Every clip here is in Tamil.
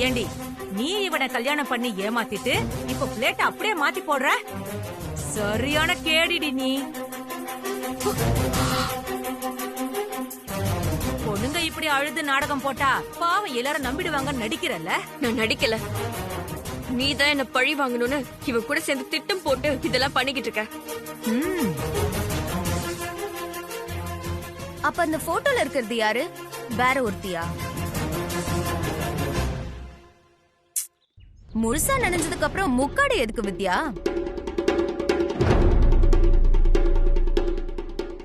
ஏண்டி நீ இவனை கல்யாணம் பண்ணி ஏமாத்திட்டு இப்ப பிளேட் அப்படியே மாத்தி போடுற? சரியான கேடிடி நீ. பொண்ணுங்க இப்படி அழுது நாடகம் போட்டா பாவம் எல்லாரும் நம்பிடுவாங்கன்னு நடிக்கிறல்ல? நான் நடிக்கல. நீதான் என்ன பழி வாங்கணும்னு இவன் கூட சேர்ந்து திட்டம் போட்டு இதெல்லாம் பண்ணிக்கிட்டு இருக்க. அப்ப அந்த போட்டோல இருக்கிறது யாரு? வேற ஒருத்தியா? முழுசா நினைஞ்சதுக்கு அப்புறம் முக்காடு எதுக்கு வித்யா?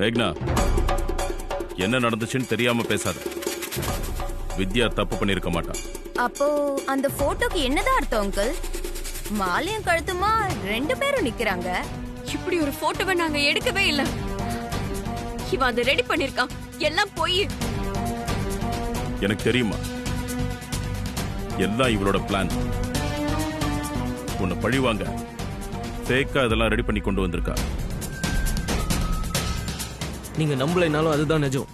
மேக்னா, என்ன நடந்துச்சுன்னு தெரியாம பேசாத. வித்யா தப்பு பண்ணிருக்க மாட்டான். அப்போ அந்த போட்டோக்கு என்னதான் அர்த்தம் அங்கிள்? மாலையும் கழுத்துமா 2 பேரும் நிக்கிறாங்க. இப்படி ஒரு போட்டோவை நாங்க எடுக்கவே இல்ல. இவன் அதை ரெடி பண்ணிருக்கான். எல்லாம் போய் எனக்கு தெரியுமா, எல்லாம் இவளோட பிளான். உன்னை பழிவாங்க ஃபேக்கா இதெல்லாம் ரெடி பண்ணி கொண்டு வந்திருக்கா. நீங்க நம்பலைனாலும் அதுதான் நிஜம்.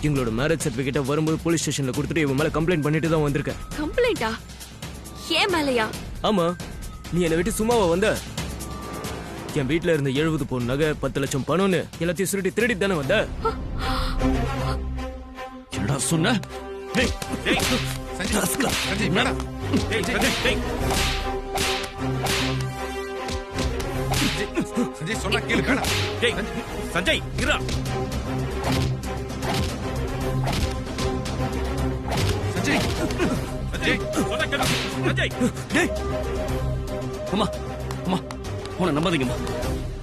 எங்களோட மேரேஜ் சர்டிபிகேட்டை வரும்போது போலீஸ் ஸ்டேஷன்ல கொடுத்துட்டு இவன் மேல கம்ப்ளைண்ட் பண்ணிட்டு தான் வந்திருக்கேன். கம்ப்ளைண்டா? ஏன் மேலையா? ஆமா, நீ என்னை விட்டு சும்மாவா வந்த? என் வீட்டுல இருந்த 70 பவுன் நகை, 10 லட்சம் பணம்னு எல்லாத்தையும் சுருட்டி திருடி தானே வந்த. என்னடா சொன்ன? டேய் டேய் சஞ்சய் மேடம், டேய் டேய் சஞ்சய் சொன்னா கேளு மேடம். டேய் சஞ்சய் இரா. சஞ்சய் சஞ்சய் சொன்னா கேளு சஞ்சய். டேய் அம்மா அம்மா, அவனை நம்பாதீங்கம்மா.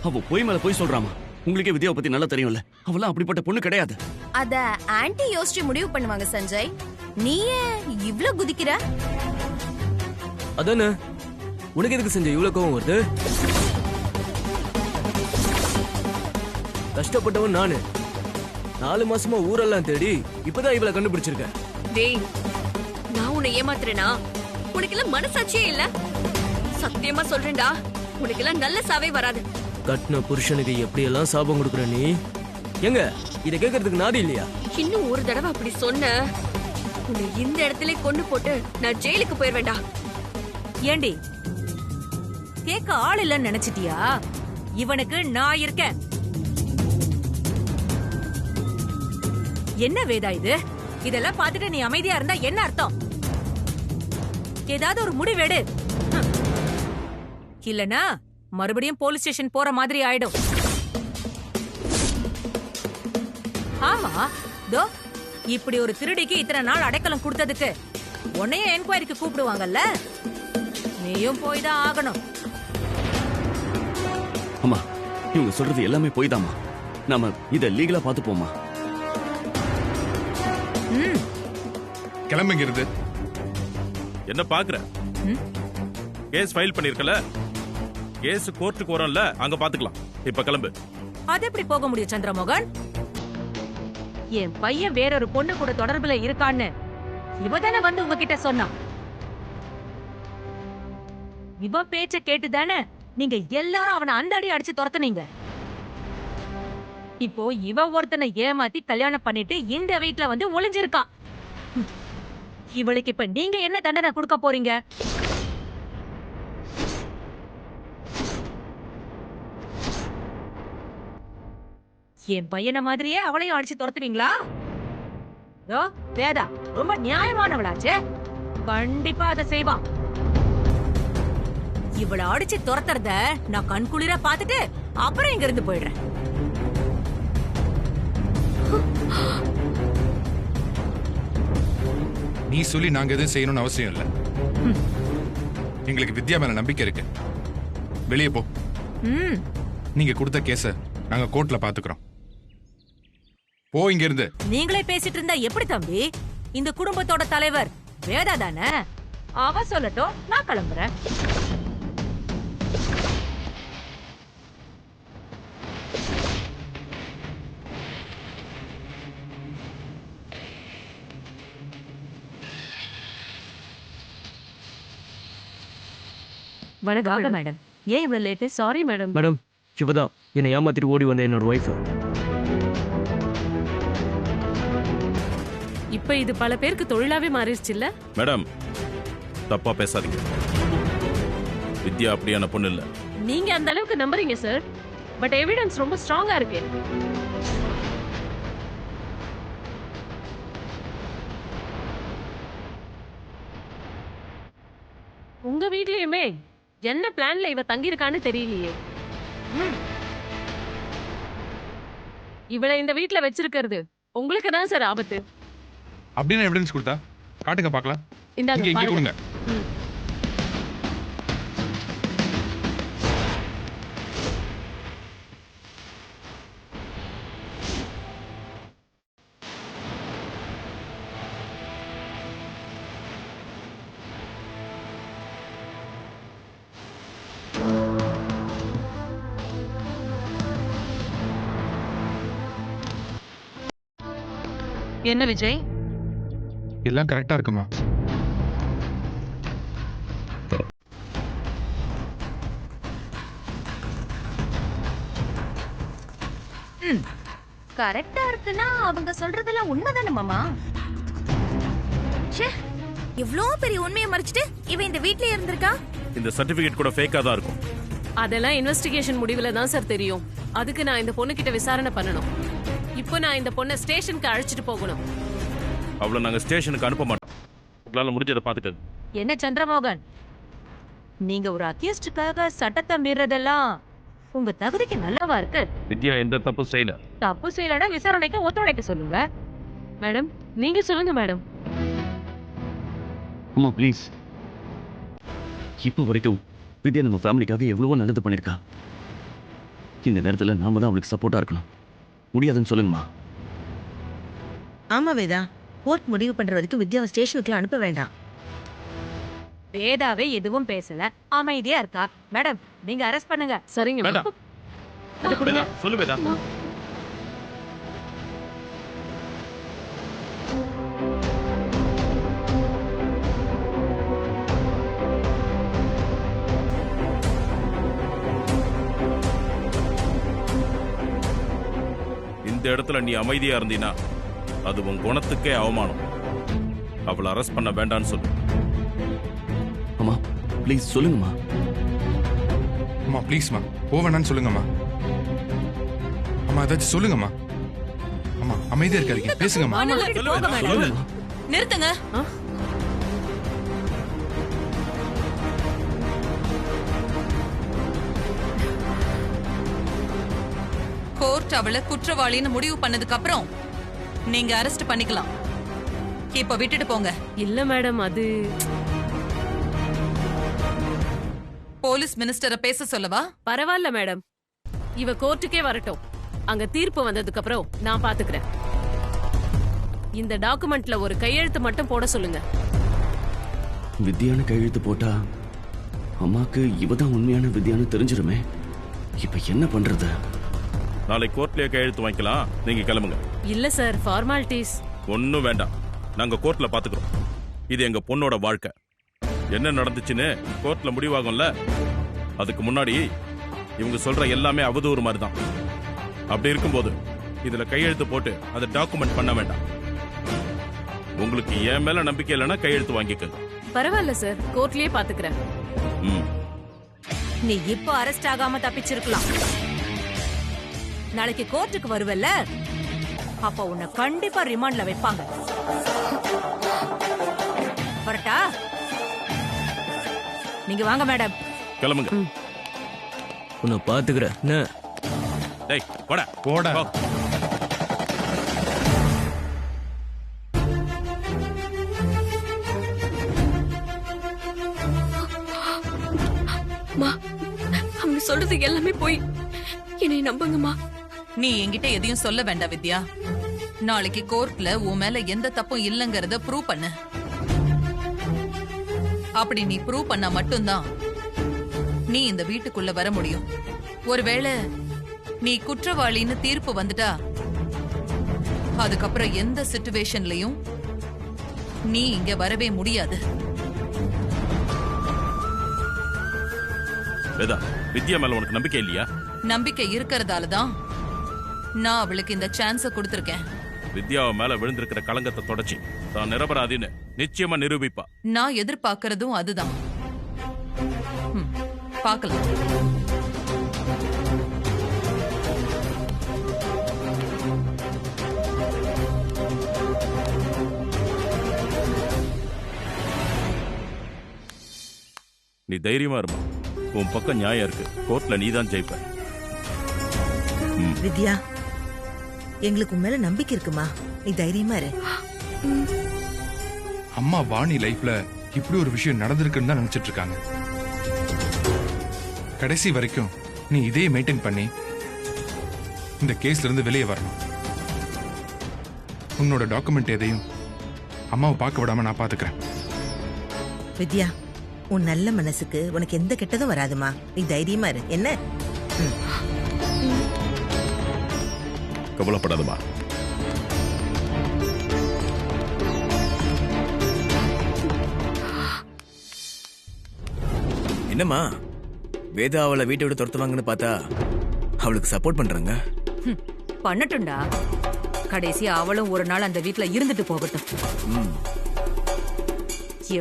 அவ போய் மேல போய் சொல்றாமா. உங்களுக்கே வித்யாவை பத்தி நல்லா தெரியும்ல. அவெல்லாம் அப்படிப்பட்ட பொண்ணு கிடையாது. அத ஆன்ட்டி யோசிச்சு முடிவு பண்ணுவாங்க சஞ்சய். நீயே இவ்ளோ குதிக்கிற? அதானே, உனக்கு எதுக்கு செஞ்ச இவ்வளவு கோவம் வருது? கஷ்டப்பட்டவன் நானு. 4 மாசமா ஊரெல்லாம் தேடி இப்பதான் இவளை கண்டுபிடிச்சிருக்கேன். டேய், நான் உன்னை ஏமாத்துறேனா? உனக்கெல்லாம் மனசாட்சியே இல்ல. சத்தியமா சொல்றேன்டா, உனக்கெல்லாம் நல்ல சாவே வராது. கட்டின புருஷனுக்கு எப்படி எல்லாம் சாபம் கொடுக்குற நீ? எங்க இத கேட்கறதுக்கு நாதி இல்லையா? இன்னும் ஒரு தடவை அப்படி சொன்ன, உன்னை இந்த இடத்துல கொண்டு போட்டு நான் ஜெயிலுக்கு போயிருவேண்டா. ஏண்டி கேட்க ஆள் இல்லன்னு நினைச்சிட்டியா? இவனுக்கு நான் இருக்கேன். என்ன வேதா இது? இதெல்லாம் பார்த்துட்டு நீ அமைதியா இருந்தா என்ன அர்த்தம்? ஏதாவது ஒரு முடிவெடு. இல்லனா மறுபடியும் போலீஸ் ஸ்டேஷன் போற மாதிரி ஆயிடும். ஆமா, தோ இப்படி ஒரு திருடிக்கு இத்தனை நாள் அடைக்கலம் கொடுத்ததுக்கு உன்னையும் என்கொயரிக்கு கூப்பிடுவாங்கல்ல? நீயும் போய் தான் ஆகணும். அம்மா, இவங்க சொல்றது எல்லாமே போய்தாம்மா. நாம இத லீகலா பாத்துப்போமா. கிளம்புங்கிறது என்ன பாக்குற? கேஸ் ஃபைல் பண்ணிருக்கல, கேஸ் கோர்ட்டுக்கு வரோம்ல, அங்க பாத்துக்கலாம். இப்ப கிளம்பு. அது எப்படி போக முடியும் சந்திரமோகன்? என் பையன் வேறொரு பொண்ணு கூட தொடர்புல இருக்கான்னு இவதானே வந்து உங்ககிட்ட சொன்னான். இவ பேச்ச கேட்டுதானே நீங்க எல்லாரும் அவனை அந்த அடி அடிச்சு துரத்துனீங்க. இப்போ இவ ஒருத்தனை ஏமாத்தி கல்யாணம் பண்ணிட்டு இந்த வீட்டுல வந்து ஒளிஞ்சிருக்கான். இவளுக்கு இப்ப நீங்க என்ன தண்டனை கொடுக்க போறீங்க? என் பையனை மாதிரியே அவளையும் அடிச்சு துரத்துவீங்களா? வேதா ரொம்ப நியாயமானவளாச்சே, கண்டிப்பா அதை செய்வான். இவளை அடிச்சு துரத்துறத நான் கண்குளிர பாத்துட்டு அப்புறம் இங்க இருந்து போயிடுறேன். நீ சொல்லி நாங்க எதுவும் செய்யணும்னு அவசியம் இல்ல. எங்களுக்கு வித்யா மேல நம்பிக்கை இருக்கு. வெளியே போ. நீங்க கொடுத்த கேஸ நாங்க கோர்ட்ல பாத்துக்கிறோம். போ இங்க இருந்து. நீங்களே பேசிட்டு இருந்தா எப்படி தம்பி? இந்த குடும்பத்தோட தலைவர் வேதா தானே, அவ சொல்லட்டும், நான் கிளம்புறேன். வணக்கம் மேடம். ஏன் இவ்வளவு லேட்டு? Sorry madam. மேடம், இவதான் என்னை ஏமாத்திட்டு ஓடி வந்த என்னோட ஒய்ஃப். இப்ப இது பல பேருக்கு தொழிலாவே மாறிடுச்சு இல்ல? மேடம், தப்பா பேசாதீங்க. வித்யா அப்படியான பொண்ணு இல்ல. நீங்க அந்த அளவுக்கு நம்புறீங்க சார், பட் எவிடன்ஸ் ரொம்ப ஸ்ட்ராங்கா இருக்கு. உங்க வீட்லயுமே என்ன பிளான்ல இவ தங்கியிருக்கான்னு தெரியலையே. இவளை இந்த வீட்ல வச்சிருக்கிறது உங்களுக்கு தான் சார் ஆபத்து. அப்படின்னு எவிடன்ஸ் கொடுத்தா காட்டுங்க பார்க்கலாம். இந்தாங்க, இங்க பாருங்க. கொடுங்க. என்ன விஜய், எல்லாம் கரெக்டா இருக்குமா? கரெக்டா இருக்குன்னா அவங்க சொல்றதெல்லாம் உண்மைதானே மாமா? ச்சே, இவ்ளோ பெரிய உண்மையை மறைச்சிட்டு இவ இந்த வீட்லயே இருந்திருக்கா? இந்த சர்டிபிகேட் கூட ஃபேக்கா தான் இருக்கும். அதெல்லாம் இன்வெஸ்டிகேஷன் முடிவுல தான் சார் தெரியும். அதுக்கு நான் இந்த பொண்ணு கிட்ட விசாரணை பண்ணணும். இப்போ நான் இந்த பொண்ணை ஸ்டேஷனுக்கு அழைச்சிட்டு போகணும். அவ்வளவு நாங்க ஸ்டேஷனுக்கு அனுப்ப மாட்டோம். உங்களால முடிஞ்சதை பாத்துக்கங்க. என்ன சந்திரமோகன், நீங்க ஒரு அக்யூஸ்டுக்காக சட்டத்தை மீறதெல்லாம் உங்க தகுதிக்கு நல்லவா இருக்கு. வித்யா எந்த தப்பும் செய்யல. தப்பு செய்யலன்னா விசாரணைக்கு ஒத்துழைக்க சொல்லுங்க. மேடம், நீங்க சொல்லுங்க மேடம். அம்மா ப்ளீஸ். இப்போ வரைக்கும் வித்யா நம்ம ஃபேமிலிக்காக எவ்வளவோ நல்லது பண்ணியிருக்கா. இந்த நேரத்துல நாம தான் அவளுக்கு சப்போர்ட்டா இருக்கணும். முடியாதுன்னு சொல்லுங்கம்மா. ஆமா வேதா, கோர்ட் முடிவு பண்ற வரைக்கும் வித்யாவை ஸ்டேஷனுக்கு அனுப்ப வேண்டாம். வேதாவே எதுவும் பேசல, அமைதியா இருக்கா. மேடம், நீங்க அரெஸ்ட் பண்ணுங்க. சரிங்க வேதா, மேடம். அது கொடுங்க. வேதா, சொல்லு வேதா. இந்த இடத்துல நீ அமைதியா இருந்தீனா அது உன் குணத்துக்கே அவமானம். அவளை அரெஸ்ட் பண்ண வேண்டாம்னு சொல்லு. அம்மா ப்ளீஸ் சொல்லுங்கம்மா. அம்மா ப்ளீஸ்மா, போவேணான்னு சொல்லுங்கம்மா. அம்மா ஏதாச்சும் சொல்லுங்கம்மா. அம்மா அமைதியா இருக்காதீங்க, பேசுங்கம்மா. சொல்லு வேதா, சொல்லு. நிறுத்துங்க. கோர்ட் அவளை குற்றவாளின்னு முடிவு பண்ணதுக்கு அப்புறம் நீங்க அரெஸ்ட் பண்ணிக்கலாம். இப்ப விட்டுட்டு போங்க. இல்ல மேடம், அது போலீஸ் மினிஸ்டரை பேச சொல்லவா? பரவாயில்ல மேடம். இவ கோர்ட்டுக்கே வரட்டும். அங்க தீர்ப்பு வந்ததுக்கு அப்புறம் நான் பாத்துக்கிறேன். இந்த டாக்குமெண்ட்ல ஒரு கையெழுத்து மட்டும் போட சொல்லுங்க. வித்யான்னு கையெழுத்து போட்டா அம்மாக்கு இவதான் உண்மையான வித்யான்னு தெரிஞ்சிருமே. இப்ப என்ன பண்றது? நாளைக்கு கோர்ட்லயே கையெழுத்து வாங்கிக்கலாம். நீங்க கிளம்புங்க. இல்ல சார், ஃபார்மாலிட்டிஸ். ஒன்னும் வேண்டாம், நாங்க கோர்ட்ல பாத்துக்கிறோம். இது எங்க பொண்ணோட வாழ்க்கை. என்ன நடந்துச்சுன்னு கோர்ட்ல முடிவாகும்ல, அதுக்கு முன்னாடி இவங்க சொல்ற எல்லாமே அவதூறு மாதிரி தான். அப்படி இருக்கும்போது இதுல கையெழுத்து போட்டு அதை டாக்குமெண்ட் பண்ண வேண்டாம். உங்களுக்கு என் மேல நம்பிக்கை இல்லைன்னா கையெழுத்து வாங்கிக்கங்க. பரவாயில்ல சார், கோர்ட்லயே பாத்துக்கிறேன். ம். நீ இப்போ அரெஸ்ட் ஆகாம தப்பிச்சிருக்கலாம். நாளைக்கு கோர்ட்டுக்கு வருவல்ல, அப்ப உன்னை கண்டிப்பா ரிமாண்ட்ல வைப்பாங்க. வரட்டா? நீங்க வாங்க மேடம். கிளம்புங்க. உன்னை பாத்துக்கிறேன். என்ன? டேய் போடா போடா. போ. அம்மா, அவங்க சொல்றது எல்லாமே போய். என்னை நம்புங்கம்மா. நீ என்கிட்ட எதையும் சொல்ல வேண்டாம் வித்யா. நாளைக்கு கோர்ட்ல உன் மேல எந்த தப்பும் இல்லங்கறத ப்ரூவ் பண்ணு. அப்படி நீ ப்ரூவ் பண்ணா மட்டும்தான் நீ இந்த வீட்டுக்குள்ள வர முடியும். ஒருவேளை நீ குற்றவாளின்னு தீர்ப்பு வந்துட்டா அதுக்கப்புறம் எந்த சிச்சுவேஷன்லயும் நீ இங்க வரவே முடியாது. வேதா, வித்யா மேல உனக்கு நம்பிக்கை இல்லையா? நம்பிக்கை இருக்கறதால தான் நான் அவளுக்கு இந்த சான்ஸ கொடுத்திருக்கேன். வித்யாவை மேல விழுந்திருக்கிற களங்கத்தை தொடச்சி தான் நிரபராதின்னு நிச்சயமா நிரூபிப்பா. நான் எதிர்பார்க்கறதும் அதுதான். பார்க்கலாம். நீ தைரியமா இருமா. உன் பக்கம் நியாயம் இருக்கு. கோர்ட்ல நீதான் ஜெயிப்ப. வித்யா, எங்களுக்கு உன் மேல நம்பிக்கை இருக்குமா? நீ தைரியமா இரு. அம்மா வாணி லைஃப்ல இப்படி ஒரு விஷயம் நடந்திருக்குன்னு தான் நினைச்சிட்டு இருக்காங்க. கடைசி வரைக்கும் நீ இதே மெயின்டைன் பண்ணி இந்த கேஸ்ல இருந்து வெளியே வரணும். உன்னோட டாக்குமெண்ட் எதையும் அம்மாவை பார்க்க விடாம நான் பாத்துக்கிறேன். வித்யா, உன் நல்ல மனசுக்கு உனக்கு எந்த கெட்டதும் வராதுமா. நீ தைரியமா இரு. என்ன? கவலைப்படாதமா. என்னம்மா வேதா அவளை வீட்டை விட்டு துரத்துவாங்கன்னு பார்த்தா அவளுக்கு சப்போர்ட் பண்றாங்க. பண்ணட்டும்டா. கடைசியா அவளும் ஒரு நாள் அந்த வீட்ல இருந்துட்டு போகட்டும்.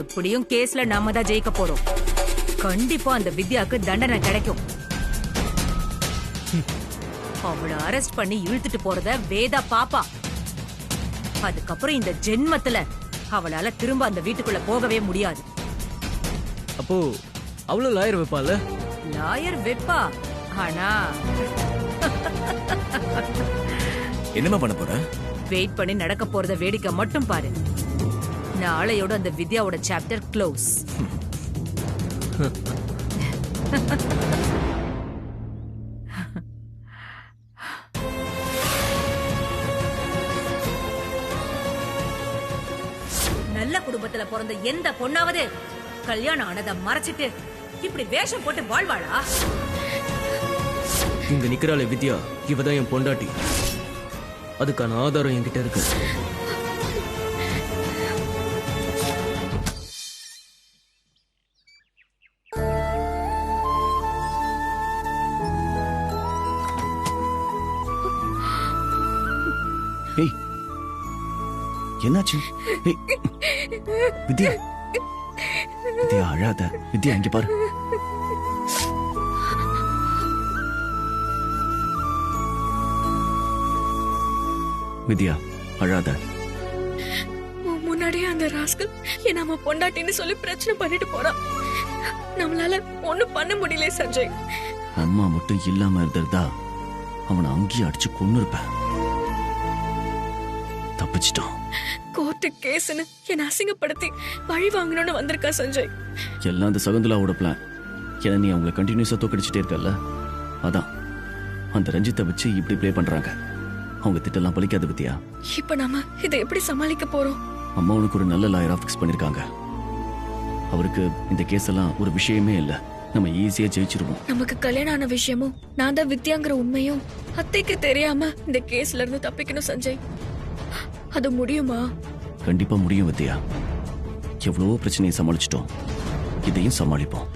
எப்படியும் கேஸ்ல நாம தான் ஜெயிக்க போறோம். கண்டிப்பா அந்த வித்யாக்கு தண்டனை கிடைக்கும். அவளை அரெஸ்ட் பண்ணி இழுத்துட்டு போறத வேதா பாப்பா. அதுக்கப்புறம் இந்த ஜென்மத்துல அவளால திரும்ப அந்த வீட்டுக்குள்ள போகவே முடியாது. அப்போ அவ்வளவு லாயர் வைப்பால? லாயர் வைப்பா. ஆனா என்னமா பண்ண போற? வெயிட் பண்ணி நடக்க போறத வேடிக்கை மட்டும் பாரு. நாளையோட அந்த வித்யாவோட சாப்டர் க்ளோஸ். நல்ல குடும்பத்துல பிறந்த எந்த பொண்ணாவது கல்யாணம் ஆனதை மறைச்சிட்டு இப்படி வேஷம் போட்டு வாழ்வாளா? இங்க நிக்கிறாளே வித்யா, இவதான் என் பொண்டாட்டி. அதுக்கான ஆதாரம் என்கிட்ட இருக்கு. என்னாச்சு? வித்யா, வித்யா அழாத. வித்யா இங்க பாரு. வித்யா அழாத. முன்னாடியே அந்த ராஸ்கல் என்ன நம்ம பொண்டாட்டின்னு சொல்லி பிரச்சனை பண்ணிட்டு போறான். நம்மளால ஒண்ணும் பண்ண முடியல சஞ்சய். அம்மா மட்டும் இல்லாம இருந்திருந்தா அவனை அங்கேயே அடிச்சு கொன்னு இருப்பேன். தப்பிச்சிட்டான். கோர்ட்டு கேஸ்னு என்ன அசிங்கப்படுத்தி பழி வாங்கணும்னு வந்திருக்கா சஞ்சய். எல்லாம் அந்த சகுந்தலாவோட பிளான். ஏன்னா நீ அவங்களை கண்டினியூஸா தோக்கடிச்சிட்டே இருக்கல, அதான் அந்த ரஞ்சித்தை வச்சு இப்படி ப்ளே பண்றாங்க. அவங்க திட்டெல்லாம் பலிக்காது வித்யா. இப்ப நாம இதை எப்படி சமாளிக்க போறோம்? அம்மா உனக்கு ஒரு நல்ல லாயரா ஃபிக்ஸ் பண்ணிருக்காங்க. அவருக்கு இந்த கேஸ் எல்லாம் ஒரு விஷயமே இல்ல. நம்ம ஈஸியா ஜெயிச்சிருவோம். நமக்கு கல்யாணம் ஆன விஷயமும் நான் தான் வித்யாங்கிற உண்மையும் அத்தைக்கு தெரியாம இந்த கேஸ்ல இருந்து தப்பிக்கணும் சஞ்சய். அது முடியுமா? கண்டிப்பா முடியும் வித்யா. எவ்வளவோ பிரச்சனையை சமாளிச்சிட்டோம், இதையும் சமாளிப்போம்.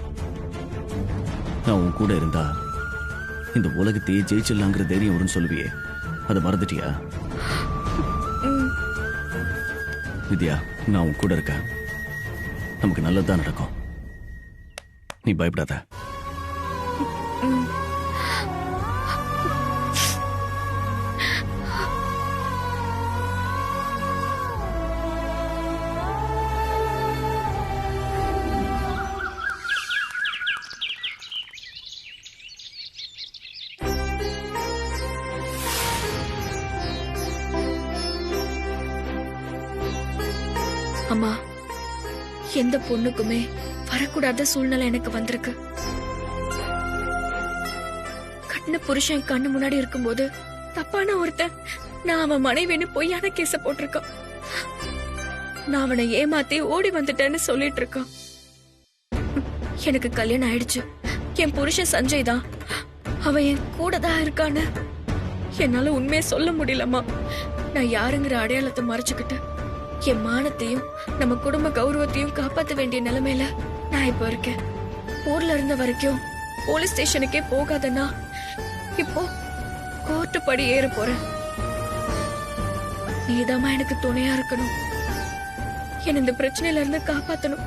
நான் உன் கூட இருந்தா இந்த உலகத்தையே ஜெயிச்சிடலாங்கிற தைரியம் வரும்னு சொல்லுவியே, அதை மறந்துட்டியா? வித்யா, நான் உன் கூட இருக்கேன். நமக்கு நல்லதுதான் நடக்கும். நீ பயப்படாத. அம்மா, எந்த பொண்ணுக்குமே வரக்கூடாத சூழ்நிலை எனக்கு வந்திருக்கு. கட்டின புருஷன் கண்ணு முன்னாடி இருக்கும்போது தப்பான ஒருத்தன் நான் அவன் மனைவின்னு பொய்யான கேஸ போட்டிருக்கான். நான் அவனை ஏமாத்தி ஓடி வந்துட்டேன்னு சொல்லிட்டு இருக்கான். எனக்கு கல்யாணம் ஆயிடுச்சு. என் புருஷன் சஞ்சய் தான். அவன் என் கூட தான் இருக்கான்னு என்னால உண்மையை சொல்ல முடியலம்மா. நான் யாருங்கிற அடையாளத்தை மறைச்சுக்கிட்டு என் மானத்தையும் நம்ம குடும்ப கௌரவத்தையும் காப்பாற்ற வேண்டிய நிலைமையில நான் இப்ப இருக்கேன். ஊர்ல இருந்த வரைக்கும் போலீஸ் ஸ்டேஷனுக்கே போகாதன்னா இப்போ கோர்ட்டு படி ஏற போறேன். நீதாம்மா எனக்கு துணையா இருக்கணும், என்ன இந்த பிரச்சனையில இருந்து காப்பாத்தணும்.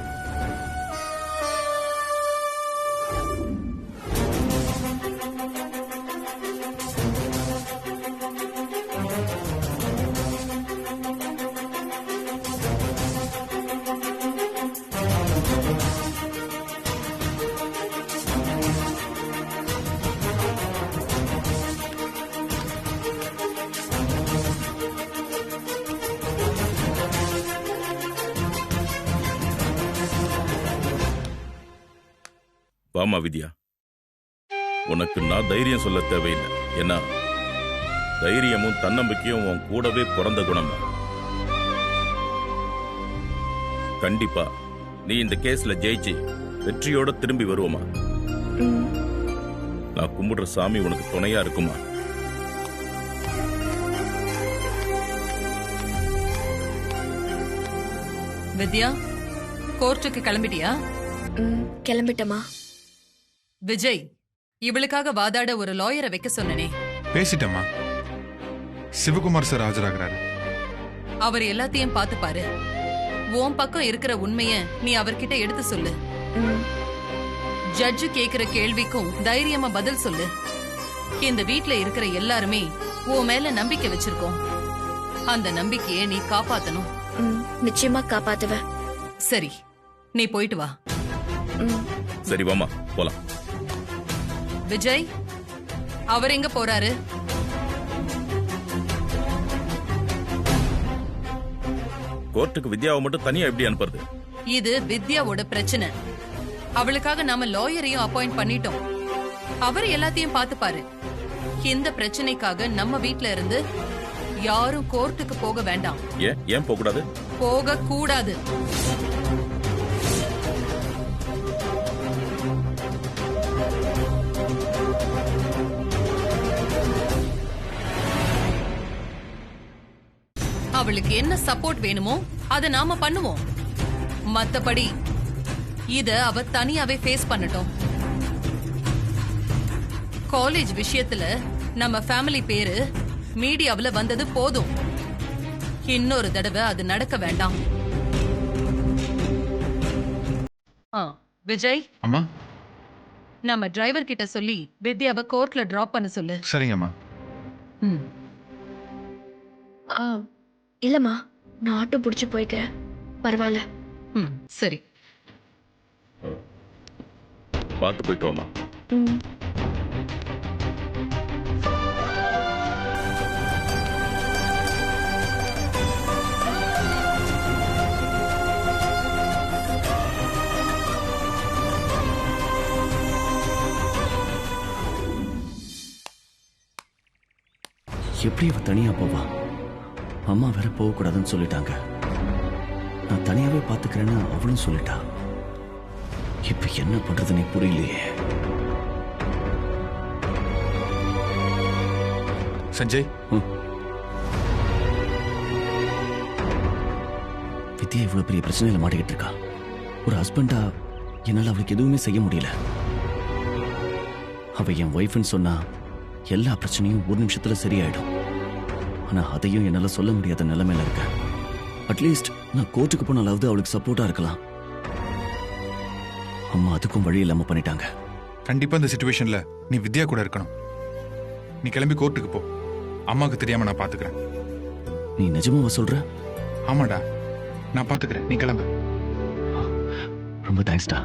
வாமா வித்யா, உனக்கு நான் தைரியம் சொல்ல தேவையில்லை. ஏன்னா தைரியமும் தன்னம்பிக்கையும் உன் கூடவே பிறந்த குணம். கண்டிப்பா நீ இந்த கேஸ்ல ஜெயிச்சு வெற்றியோட திரும்பி வருவோமா? நான் கும்பிடுற சாமி உனக்கு துணையா இருக்குமா? வித்யா, கோர்ட்டுக்கு கிளம்பிட்டியா? கிளம்பிட்டமா. விஜய், இவளுக்காக வாதாட ஒரு லாயரை வைக்க சொன்னனே. பேசிட்டம்மா. சிவகுமார் சார் ஆஜராகிறாரு. அவர் எல்லாத்தையும் பார்த்து பாரு. உன் பக்கம் இருக்கிற உண்மைய நீ அவர்கிட்ட எடுத்து சொல்லு. ஜட்ஜு கேக்குற கேள்விக்கும் தைரியமா பதில் சொல்லு. இந்த வீட்ல இருக்கிற எல்லாருமே உன் மேல நம்பிக்கை வச்சிருக்கோம். அந்த நம்பிக்கையை நீ காப்பாத்தணும். நிச்சயமா காப்பாத்துவேன். சரி, நீ போயிட்டு வா. சரி வாமா போலாம். விஜய், அவர் எங்க போறாரு? கோர்ட்டுக்கு வித்யாவை மட்டும் தனியா எப்படி அனுப்புறது? இது வித்யாவோட பிரச்சனை. அவளுக்காக நாம லாயரையும் அப்பாயிண்ட் பண்ணிட்டோம். அவர் எல்லாத்தையும் பார்த்து பாரு. இந்த பிரச்சனைக்காக நம்ம வீட்ல இருந்து யாரும் கோர்ட்டுக்கு போக வேண்டாம். ஏன் போக கூடாது? போக கூடாது. அவளுக்கு என்ன சப்போர்ட் வேணுமோ அதை நாம பண்ணுவோம். மத்தபடி இத அவ தனியாவே ஃபேஸ் பண்ணட்டும். காலேஜ் விஷயத்துல நம்ம ஃபேமிலி பேரு மீடியாவுல வந்தது போதும். இன்னொரு தடவை அது நடக்க வேண்டாம். விஜய், அம்மா, நம்ம டிரைவர் கிட்ட சொல்லி வித்யாவை கோர்ட்ல டிராப் பண்ண சொல்லு. சரிங்கம்மா. இல்லம்மா, நான் ஆட்டோ புடிச்சு போய்க்கிறேன். பரவாயில்ல. சரி, பார்த்து போயிட்டு வாமா. எப்படி இவ தனியா போவா? அம்மா வேற போகக்கூடாதுன்னு சொல்லிட்டாங்க. நான் தனியாவே பாத்துக்கிறேன்னு அவளும் சொல்லிட்டா. இப்ப என்ன பண்றதுன்னு புரியலையே. சஞ்சய், வித்யா இவ்வளவு பெரிய பிரச்சனையில மாட்டிக்கிட்டு இருக்கா. ஒரு ஹஸ்பண்டா என்னால அவளுக்கு எதுவுமே செய்ய முடியல. அவ என் ஒய்ஃப்னு சொன்னா எல்லா பிரச்சனையும் ஒரு நிமிஷத்துல சரியாயிடும். ஆனா அதையும் என்னால சொல்ல முடியாத நிலைமையில இருக்க. அட்லீஸ்ட் நான் கோர்ட்டுக்கு போனாலாவது அவளுக்கு சப்போர்ட்டா இருக்கலாம். அம்மா அதுக்கும் வழி இல்லாம பண்ணிட்டாங்க. கண்டிப்பா இந்த சிச்சுவேஷன்ல நீ வித்யா கூட இருக்கணும். நீ கிளம்பி கோர்ட்டுக்கு போ. அம்மாவுக்கு தெரியாம நான் பாத்துக்கிறேன். நீ நிஜமாவா சொல்ற? ஆமாடா, நான் பாத்துக்கிறேன். நீ கிளம்பு. ரொம்ப தேங்க்ஸ்டா.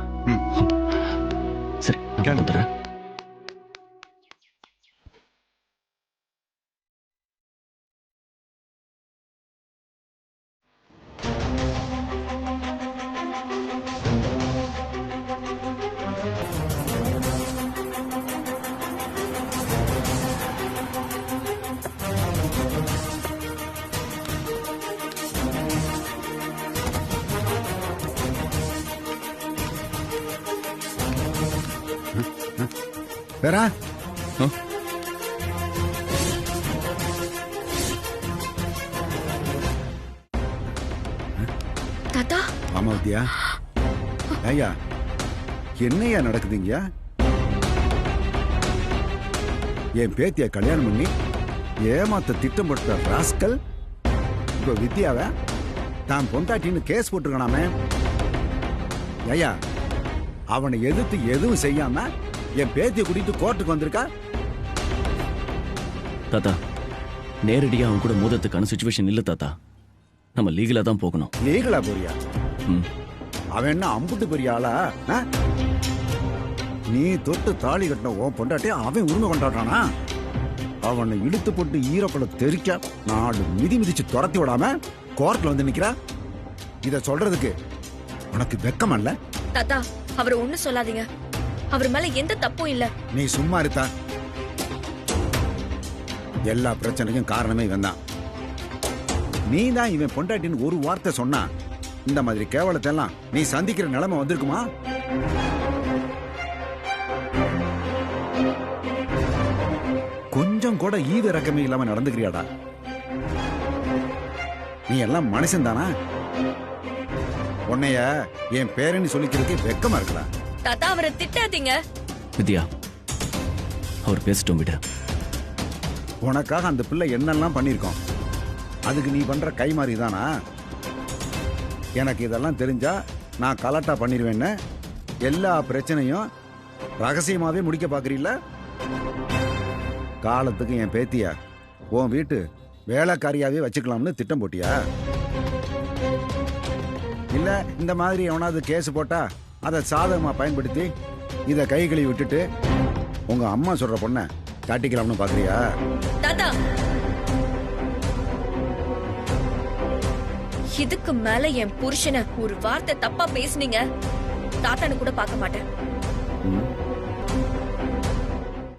சரி, நான் வந்துடுறேன். வேறா தாத்தா. ஆமா வித்யா. ஐயா, என்னையா நடக்குதுங்க? என் பேத்திய கல்யாணம் பண்ணி ஏமாத்த திட்டம் போட்ட ராஸ்கல் இப்போ வித்யாவை தான் பொண்டாட்டின்னு கேஸ் போட்டிருக்கனாமே. ஐயா, அவனை எதிர்த்து எதுவும் செய்யாம என் பேத்தியை கூட்டிட்டு கோர்ட்டுக்கு வந்திருக்கா. தாத்தா, நேரடியா அவன் கூட மோதத்துக்கான சுச்சுவேஷன் இல்ல தாத்தா. நம்ம லீகலா தான் போகணும். லீகலா போறியா? ம். அவன் என்ன அம்புட்டு பெரிய ஆளா? ஆ? நீ தொட்டு தாலி கட்டின உன் பொண்டாட்டி அவன் உரிமை கொண்டாடுறானா? அவனை இழுத்து போட்டு ஈரப்பட தெரிக்க 4 மிதி மிதிச்சு துரத்தி விடாம கோர்ட்ல வந்து நிக்கிறா. இத சொல்றதுக்கு உனக்கு வெக்கம் இல்ல? தாத்தா, அவரை ஒண்ணும் சொல்லாதீங்க. அவர் மேல எந்த தப்பும் இல்ல. நீ சும்மா இருத்தா. எல்லா பிரச்சனைக்கும் காரணமே இவன் தான். நீ தான் இவன் பொண்டாட்டின்னு ஒரு வார்த்தை சொன்னா இந்த மாதிரி கேவலத்தை எல்லாம் நீ சந்திக்கிற நிலைமை வந்திருக்குமா? கொஞ்சம் கூட ஈவு இறக்கமே இல்லாம நடந்துக்கிறியாடா? நீ எல்லாம் மனுஷன் தானா? உன்னைய என் பேரன்னு சொல்லிக்கிறதுக்கு வெக்கமா இருக்கல. தாத்தா, அவரை திட்டாதீங்க. வித்யா, அவர் பேசிட்டோம் விட. உனக்காக அந்த பிள்ளை என்னெல்லாம் பண்ணிருக்கோம். அதுக்கு நீ பண்ற கைமாறி தானா? எனக்கு இதெல்லாம் தெரிஞ்சா நான் கலட்டா பண்ணிடுவேன்னு எல்லா பிரச்சனையும் ரகசியமாவே முடிக்க பாக்குறீல்ல? காலத்துக்கு என் பேத்திய உன் வீட்டு வேலைக்காரியாவே வச்சுக்கலாம்னு திட்டம் போட்டியா? இல்ல இந்த மாதிரி எவனாவது கேஸ் போட்டா அதை சாதகமா பயன்படுத்தி இத கை கழுவி விட்டுட்டு உங்க அம்மா சொல்ற பொண்ண காட்டிக்கலாம்னு பாக்குறியா? தாத்தா, இதுக்கு மேல என் புருஷனை ஒரு வார்த்தை தப்பா பேசுனீங்க, தாத்தான்னு கூட பார்க்க மாட்டேன்.